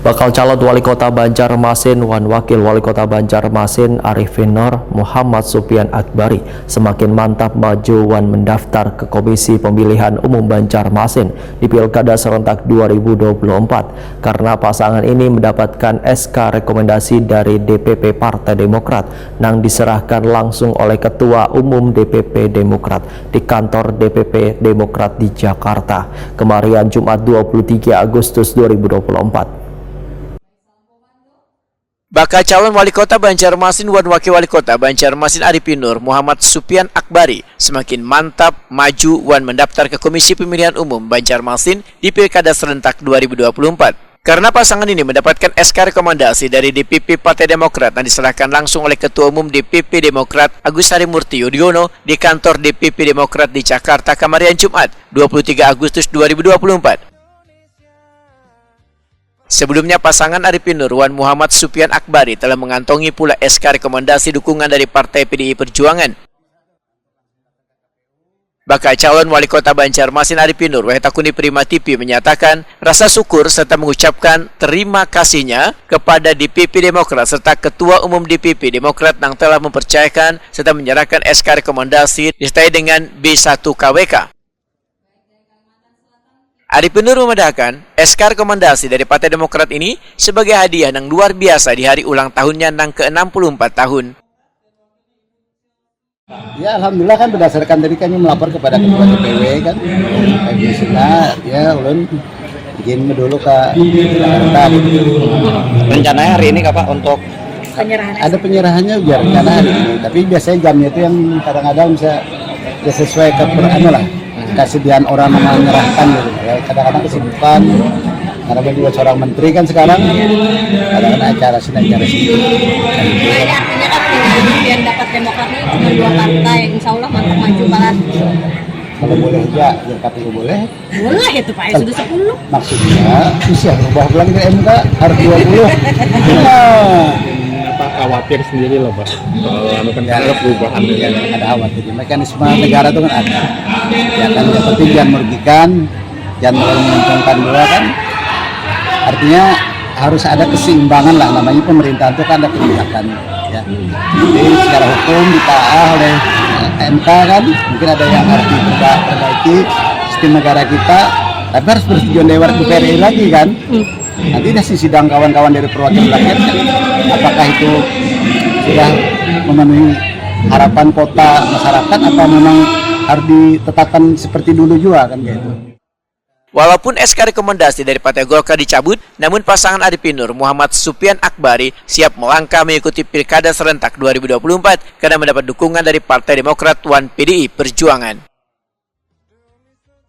Bakal calon wali kota Banjarmasin wan wakil wali kota Banjarmasin Arifin Nur Muhammad Supian Akbari semakin mantap maju wan mendaftar ke Komisi Pemilihan Umum Banjarmasin di Pilkada serentak 2024 karena pasangan ini mendapatkan SK rekomendasi dari DPP Partai Demokrat yang diserahkan langsung oleh Ketua Umum DPP Demokrat di kantor DPP Demokrat di Jakarta kemarin Jumat 23 Agustus 2024. Bakal calon wali kota Banjarmasin wan wakil wali kota Banjarmasin Arifin Nur Muhammad Supian Akbari semakin mantap maju wan mendaftar ke Komisi Pemilihan Umum Banjarmasin di Pilkada serentak 2024. Karena pasangan ini mendapatkan SK rekomendasi dari DPP Partai Demokrat yang diserahkan langsung oleh Ketua Umum DPP Demokrat Agus Harimurti Yudhoyono di kantor DPP Demokrat di Jakarta kemarin Jumat 23 Agustus 2024. Sebelumnya pasangan Arifin Nur wan Muhammad Supian Akbari telah mengantongi pula SK rekomendasi dukungan dari Partai PDI Perjuangan. Bakal calon wali kota Banjarmasin Arifin Nur Wahetakuni Prima TV menyatakan rasa syukur serta mengucapkan terima kasihnya kepada DPP Demokrat serta Ketua Umum DPP Demokrat yang telah mempercayakan serta menyerahkan SK rekomendasi disertai dengan B1 KWK. Arifin Nur memedahkan SK rekomendasi dari Partai Demokrat ini sebagai hadiah yang luar biasa di hari ulang tahunnya yang ke-64 tahun. Ya alhamdulillah kan berdasarkan dari kami melapor kepada Ketua DPW kan, ya ulun izin dulu ke Jakarta. Rencananya hari ini Pak untuk penyerahan? Ada penyerahannya biar rencana hari ini, tapi biasanya jamnya itu yang kadang-kadang bisa sesuai ke kesediaan orang menyerahkan gitu. Ya, kadang-kadang kesibukan karena juga seorang menteri kan sekarang kadang-kadang acara sini. Artinya kan biar dapat Demokrat ini cuma 2 partai, insya Allah mantap maju balat. Kalau boleh aja, ya KPU boleh. Boleh itu Pak, ya sudah 10. Maksudnya bisa berubah lagi dari MK harus 20. Pak khawatir sendiri loh Pak kalau kan ada perubahan ya, ada khawatir. Mekanisme negara itu kan ada. Ya kan yang penting jangan merugikan, jangan terlalu menguntungkan juga kan. Artinya harus ada keseimbangan lah, namanya pemerintahan itu kan ada kebijakan ya. Jadi secara hukum ditaah oleh MK kan, mungkin ada yang harus diperbaiki sistem negara kita, tapi harus persetujuan Dewan DPR lagi kan. Nanti ada sidang kawan-kawan dari perwakilan rakyat, apakah itu sudah memenuhi harapan kota masyarakat atau memang harus ditetapkan seperti dulu juga kan gitu. Walaupun SK rekomendasi dari Partai Golkar dicabut, namun pasangan Arifin Nur Muhammad Supian Akbari siap melangkah mengikuti Pilkada serentak 2024 karena mendapat dukungan dari Partai Demokrat wan PDI Perjuangan.